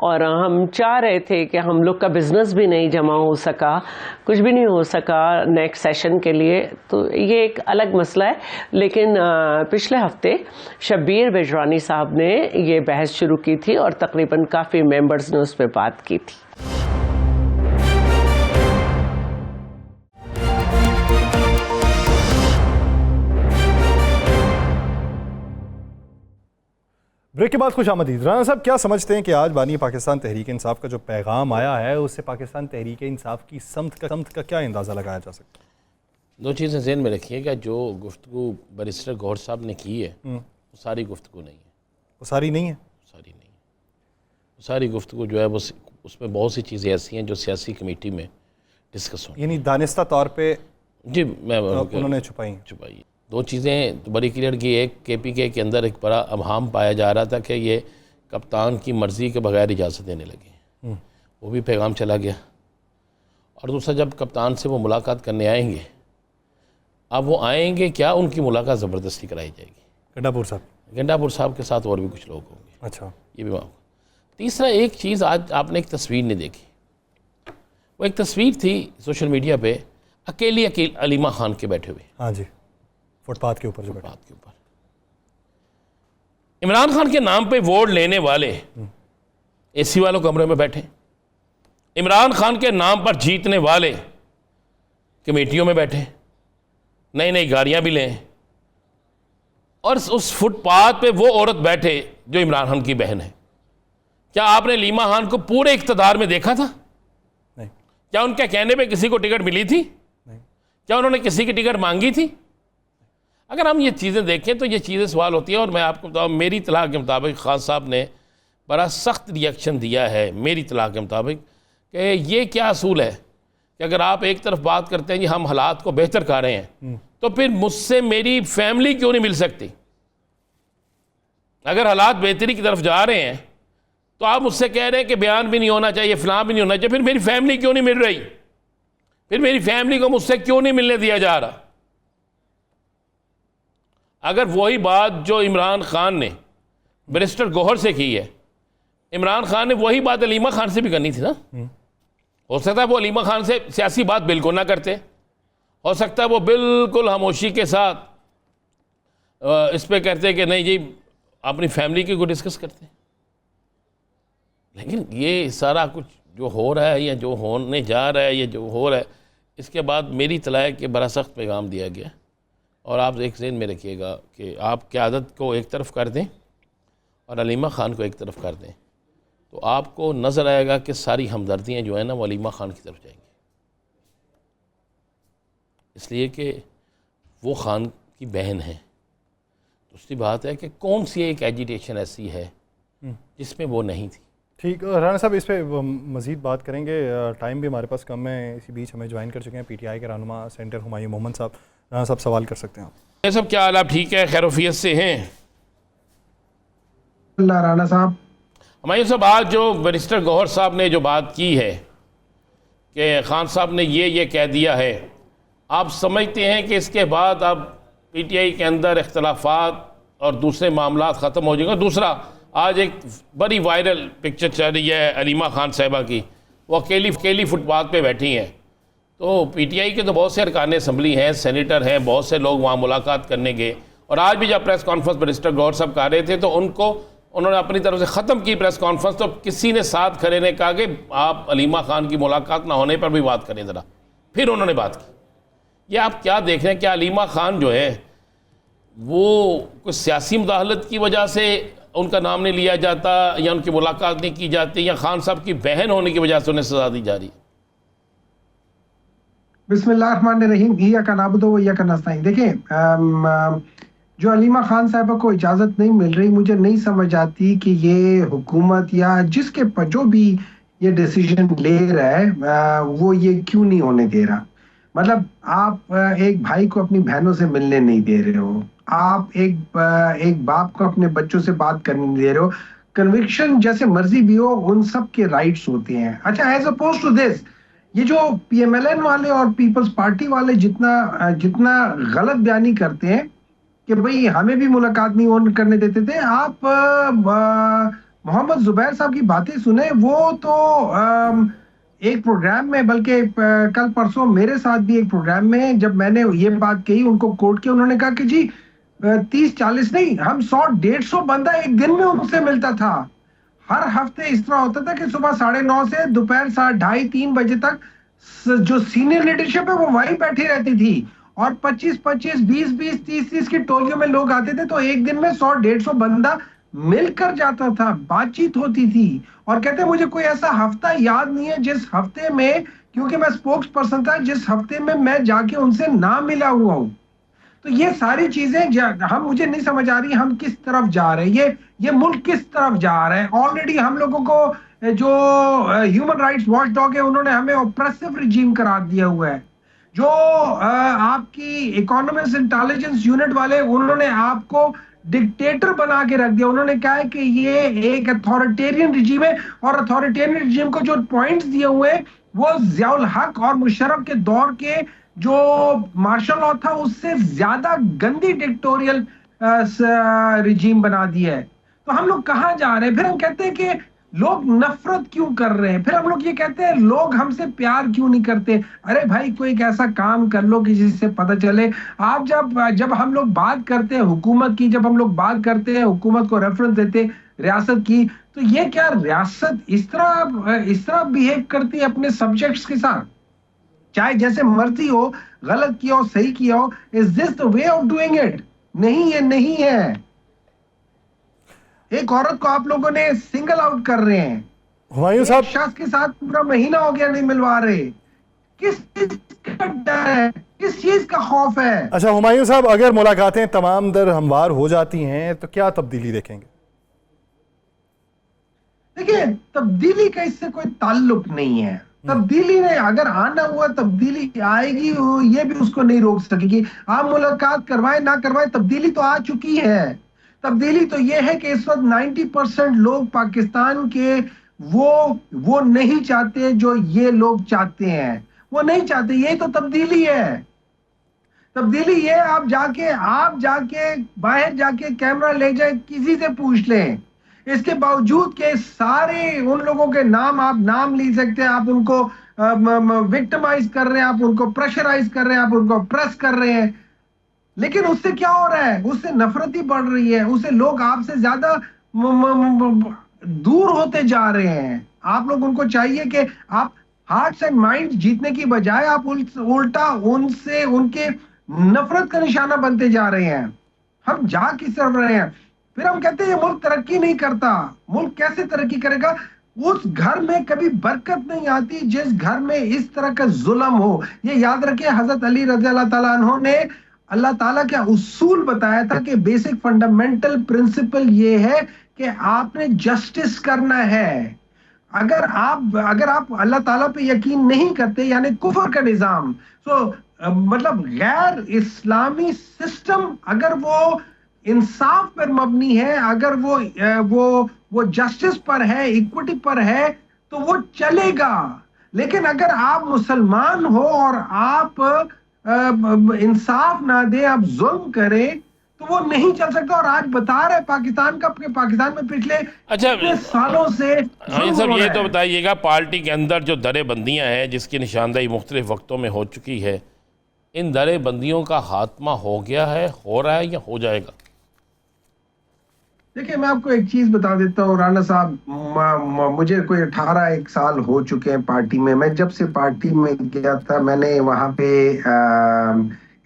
और हम चाह रहे थे कि हम लोग का बिज़नेस भी नहीं जमा हो सका, कुछ भी नहीं हो सका नेक्स्ट सेशन के लिए, तो ये एक अलग मसला है। लेकिन पिछले हफ्ते शब्बीर बेजरानी साहब ने ये बहस शुरू की थी और तकरीबन काफ़ी मेंबर्स ने उस पर बात की थी। ब्रेक के बाद खुश आमदीद। राना साहब, क्या समझते हैं कि आज बानी पाकिस्तान तहरीक इंसाफ का जो पैगाम आया है उससे पाकिस्तान तहरीक इंसाफ की समत का क्या अंदाज़ा लगाया जा सकता है? दो चीज़ें ज़हन में रखिएगा। जो गुफ्तगू बैरिस्टर गौहर साहब ने की है वो सारी गुफ्तगू नहीं है। वो सारी नहीं है? सारी नहीं है। वो सारी गुफ्तगू जो है वो उसमें बहुत सी चीज़ें ऐसी हैं जो सियासी कमेटी में डिस्कस हों, यानी दानिस्ता तौर पर जी मैं उन्होंने छुपाई। दो चीज़ें तो बड़ी क्लियर की। एक KPK के अंदर एक बड़ा अबहाम पाया जा रहा था कि ये कप्तान की मर्ज़ी के बगैर इजाज़त देने लगे, वो भी पैगाम चला गया। और दूसरा, जब कप्तान से वो मुलाकात करने आएंगे, अब वो आएंगे क्या, उनकी मुलाकात ज़बरदस्ती कराई जाएगी। गंडापुर साहब के साथ और भी कुछ लोग होंगे। अच्छा, ये भी माफ। तीसरा, एक चीज़ आज आपने एक तस्वीर नहीं देखी, वो एक तस्वीर थी सोशल मीडिया पे, अकेली अलीमा खान के बैठे हुए। हाँ जी, फुटपाथ के ऊपर। इमरान खान के नाम पे वोट लेने वाले AC वालों कमरे में बैठे, इमरान खान के नाम पर जीतने वाले कमेटियों में बैठे, नई नई गाड़ियां भी लें, और उस फुटपाथ पे वो औरत बैठे जो इमरान खान की बहन है। क्या आपने लीमा खान को पूरे इक़्तिदार में देखा था? नहीं। क्या उनके कहने पे किसी को टिकट मिली थी? नहीं। क्या उन्होंने किसी की टिकट मांगी थी? अगर हम ये चीज़ें देखें तो ये चीज़ें सवाल होती हैं। और मैं आपको बताऊँ, मेरी इत्तला के मुताबिक खान साहब ने बड़ा सख्त रिएक्शन दिया है मेरी इत्तला के मुताबिक, कि ये क्या असूल है कि अगर आप एक तरफ बात करते हैं कि हम हालात को बेहतर कर रहे हैं, तो फिर मुझसे मेरी फैमिली क्यों नहीं मिल सकती? अगर हालात बेहतरी की तरफ जा रहे हैं तो आप मुझसे कह रहे हैं कि बयान भी नहीं होना चाहिए, फलां भी नहीं होना चाहिए, फिर मेरी फैमिली क्यों नहीं मिल रही? फिर मेरी फैमिली को मुझसे क्यों नहीं मिलने दिया जा रहा? अगर वही बात जो इमरान खान ने बैरिस्टर गौहर से की है, इमरान खान ने वही बात अलीमा खान से भी करनी थी ना। हो सकता है वो अलीमा खान से सियासी बात बिल्कुल ना करते, हो सकता है वो बिल्कुल खामोशी के साथ इस पे कहते कि नहीं जी अपनी फैमिली की को डिस्कस करते। लेकिन ये सारा कुछ जो हो रहा है या जो होने जा रहा है या जो हो रहा है, इसके बाद मेरी इत्तला है कि बड़ा सख्त पैगाम दिया गया। और आप एक ज़हन में रखिएगा कि आप क़यादत को एक तरफ कर दें और अलीमा ख़ान को एक तरफ कर दें तो आपको नज़र आएगा कि सारी हमदर्दियाँ जो है ना वो अलीमा ख़ान की तरफ जाएंगी, इसलिए कि वो ख़ान की बहन है। दूसरी बात है कि कौन सी एक एजिटेशन ऐसी है जिसमें वो नहीं थी। ठीक, राना साहब इस पर मज़ीद बात करेंगे, टाइम भी हमारे पास कम है। इसी बीच हमें ज्वाइन कर चुके हैं PTI के रहनुमा सेंटर हुमायूं मोहम्मद साहब। राना साहब सवाल कर सकते हैं आप। ये सब क्या हाल, आप ठीक है, खैरोफियत से हैं? राना साहब, हुमायूं साहब, आज जो बैरिस्टर गौहर साहब ने जो बात की है कि खान साहब ने ये कह दिया है, आप समझते हैं कि इसके बाद अब PTI के अंदर इख्तलाफात और दूसरे मामला ख़त्म हो जाएंगे? दूसरा, आज एक बड़ी वायरल पिक्चर चल रही है अलीमा खान साहिबा की, वो अकेली फुटपाथ पे बैठी हैं। तो PTI के तो बहुत से अरकान असम्बली हैं, सेनेटर हैं, बहुत से लोग वहाँ मुलाकात करने गए। और आज भी जब प्रेस कॉन्फ्रेंस बैरिस्टर गौहर साहब कर रहे थे तो उन्होंने अपनी तरफ से ख़त्म की प्रेस कॉन्फ्रेंस, तो किसी ने साथ खड़े ने कहा कि आप अलीमा खान की मुलाकात ना होने पर भी बात करें ज़रा। फिर उन्होंने बात की। ये आप क्या देख रहे हैं? क्या अलीमा खान जो है वो कुछ सियासी मुदाखलत की वजह से उनका नाम नहीं लिया जाता या उनकी मुलाकात नहीं की जाती या खान साहब की बहन होने की वजह से उन्हें सजा दी जा रही है? बिस्मिल्लाहिर्रहमानिर्रहीम, इय्याका नअबुदु व इय्याका नस्तईन। देखें, जो अलीमा खान साहिबा को इजाज़त नहीं मिल रही, मुझे नहीं समझ आती कि ये हुकूमत या जिसके पर जो भी ये डिसीजन ले रहा है वो ये क्यों नहीं होने दे रहा। मतलब आप एक भाई को अपनी बहनों से मिलने नहीं दे रहे हो, आप एक बाप को अपने बच्चों से बात करने नहीं दे रहे हो। कन्विक्शन जैसे मर्जी भी हो, उन सब के राइट्स होते हैं। अच्छा, एज अपोज टू दिस, ये जो PMLN वाले और पीपल्स पार्टी वाले जितना गलत बयानी करते हैं कि भाई हमें भी मुलाकात नहीं करने देते थे, आप मोहम्मद जुबैर साहब की बातें सुने। वो तो एक प्रोग्राम में, बल्कि कल परसों मेरे साथ भी एक प्रोग्राम में जब मैंने ये बात कही, उनको कोट किया, उन्होंने कहा कि जी 30-40 नहीं, हम 100-150 बंदा एक दिन में उनसे मिलता था। हर हफ्ते इस तरह होता था कि सुबह 9:30 से दोपहर 2:30-3 बजे तक जो सीनियर लीडरशिप है वो वहीं बैठी रहती थी और 25-25, 20-20, 30-30 की टोलियों में लोग आते थे। तो एक दिन में 100-150 बंदा मिलकर जाता था, बातचीत होती थी। और कहते मुझे कोई ऐसा हफ्ता याद नहीं है जिस हफ्ते में, क्योंकि मैं स्पोक्स पर्सन था, जिस हफ्ते में मैं जाके उनसे ना मिला हुआ हूं। तो ये सारी चीजें मुझे नहीं समझ आ रही हम किस तरफ जा रहे हैं, ये मुल्क किस तरफ जा रहा है। ऑलरेडी हम लोगों को जो ह्यूमन राइट्स वॉच डॉग है उन्होंने हमें ऑप्रेसिव रिजीम करार दिया हुआ है। जो आपकी इकोनॉमिक्स इंटेलिजेंस यूनिट वाले, उन्होंने आपको डिक्टेटर बना के रख दिया। उन्होंने कहा है कि ये एक अथॉरिटेरियन रिजीम है और अथॉरिटेरियन रिजीम को जो पॉइंट्स दिए हुए हैं वो ज़ियाउल हक और मुशर्रफ के दौर के जो मार्शल लॉ था उससे ज्यादा गंदी डिक्टेटोरियल रिजीम बना दिया है। तो हम लोग कहाँ जा रहे हैं? फिर हम कहते हैं कि लोग नफरत क्यों कर रहे हैं, फिर हम लोग ये कहते हैं लोग हमसे प्यार क्यों नहीं करते। अरे भाई, कोई एक ऐसा काम कर लो कि जिससे पता चले। आप जब हम लोग बात करते हैं हुकूमत की, जब हम लोग बात करते हैं हुकूमत को रेफरेंस देते रियासत की, तो ये क्या रियासत इस तरह बिहेव करती है अपने सब्जेक्ट्स के साथ? चाहे जैसे मर्जी हो, गलत किया हो, सही किया हो, is this the way of doing it? नहीं, ये नहीं है। एक औरत को आप लोगों ने सिंगल आउट कर रहे हैं, हुमायूं साहब शख्स के साथ पूरा महीना हो गया नहीं मिलवा रहे। किस चीज का डर है, किस चीज का खौफ है? अच्छा हुमायूं साहब, अगर मुलाकातें तमाम दर हमवार हो जाती हैं तो क्या तब्दीली देखेंगे? देखिए, तब्दीली का इससे कोई ताल्लुक नहीं है। तब्दीली नहीं, अगर आना हुआ तब्दीली आएगी, ये भी उसको नहीं रोक सकेगी। आप मुलाकात करवाए ना करवाए, तब्दीली तो आ चुकी है। तब्दीली तो ये है कि इस वक्त 90% लोग पाकिस्तान के वो नहीं चाहते जो ये लोग चाहते हैं, वो नहीं चाहते। ये तो तब्दीली है। तब्दीली ये आप जाके बाहर जाके कैमरा ले जाए, किसी से पूछ लें, इसके बावजूद के सारे उन लोगों के नाम आप नाम ले सकते हैं, आप उनको विक्टिमाइज कर रहे हैं, आप उनको प्रेशराइज कर रहे हैं, आप उनको प्रेस कर रहे हैं, लेकिन उससे क्या हो रहा है? उससे नफरत ही बढ़ रही है, उससे लोग आपसे ज्यादा दूर होते जा रहे हैं। आप लोग उनको चाहिए कि आप हार्ट्स एंड माइंड्स जीतने की बजाय आप उल्टा उनसे उनके नफरत का निशाना बनते जा रहे हैं। हम जा किस तरफ रहे हैं? फिर हम कहते हैं ये मुल्क तरक्की नहीं करता। मुल्क कैसे तरक्की करेगा? उस घर में कभी बरकत नहीं आती जिस घर में इस तरह का जुल्म हो। ये याद रखिए, हजरत अली रज़ी अल्लाह ताला अन्हु ने अल्लाह ताला का उसूल बताया था कि बेसिक फंडामेंटल प्रिंसिपल ये है कि आपने जस्टिस करना है। अगर आप अल्लाह ताला पे यकीन नहीं करते, यानी कुफर का निजाम, मतलब गैर इस्लामी सिस्टम अगर वो इंसाफ पर मबनी है, अगर वो जस्टिस पर है, इक्विटी पर है, तो वो चलेगा। लेकिन अगर आप मुसलमान हो और आप इंसाफ ना दे, आप जुल्म करें, तो वो नहीं चल सकता। और आज बता रहे पाकिस्तान में पिछले कितने सालों से सर ये तो बताइएगा, पार्टी के अंदर जो दरेबंदियां हैं जिसकी निशानदाही मुख्तलिफ वक्तों में हो चुकी है, इन दरेबंदियों का खात्मा हो गया है, हो रहा है या हो जाएगा? देखिए, मैं आपको एक चीज बता देता हूँ राना साहब, मुझे कोई 18 साल हो चुके हैं पार्टी में। मैं जब से पार्टी में गया था, मैंने वहां पे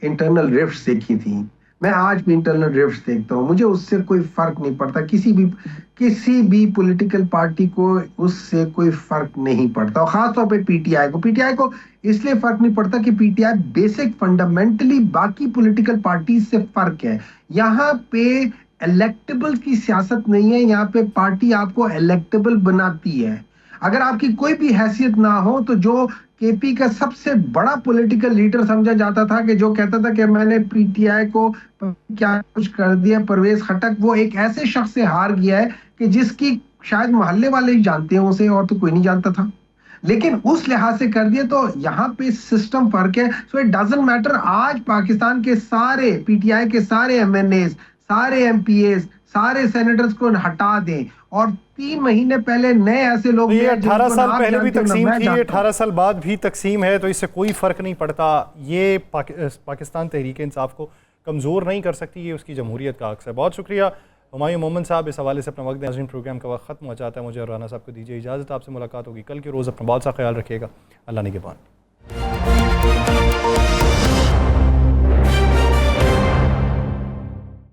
इंटरनल रिफ्ट्स देखी थी। मैं आज भी इंटरनल रिफ्ट्स देखता हूँ, मुझे उससे कोई फर्क नहीं पड़ता। किसी भी पॉलिटिकल पार्टी को उससे कोई फर्क नहीं पड़ता। और खासतौर पे पीटीआई को इसलिए फर्क नहीं पड़ता कि पीटीआई बेसिक फंडामेंटली बाकी पॉलिटिकल पार्टी से फर्क है। यहाँ पे इलेक्टेबल की सियासत नहीं है, यहाँ पे पार्टी आपको इलेक्टेबल बनाती है। अगर आपकी कोई भी हैसियत ना हो, तो जो केपी का सबसे बड़ा पॉलिटिकल लीडर समझा जाता था, कि जो कहता था कि मैंने पीटीआई को क्या कुछ कर दिया, परवेज खटक, वो एक ऐसे शख्स से हार गया है कि जिसकी शायद मोहल्ले वाले ही जानते हैं उसे, और तो कोई नहीं जानता था। लेकिन उस लिहाज से कर दिया, तो यहाँ पे सिस्टम फर्क है। So it doesn't matter. आज पाकिस्तान के सारे पीटीआई के सारे एमएनए, सारे एमपीए, सारे सेनेटर्स को हटा दें, और 3 महीने पहले नए ऐसे लोग, तो ये 18 साल पहले भी तकसीम थी, ये 18 साल बाद भी तकसीम है, तो इससे कोई फ़र्क नहीं पड़ता। ये पाकिस्तान तहरीक इंसाफ को कमज़ोर नहीं कर सकती, ये उसकी जमहूरियत का अक्स है। बहुत शुक्रिया हुमायूं मोहम्मद साहब, इस हवाले से अपना वक्त दें। प्रोग्राम का वक्त ख़त्म हो जाता है, मुझे और राना साहब को दीजिए इजाज़त। आपसे मुलाकात होगी कल के रोज़। अपना बहुत सा ख्याल रखिएगा। अल्लाह निगहबान।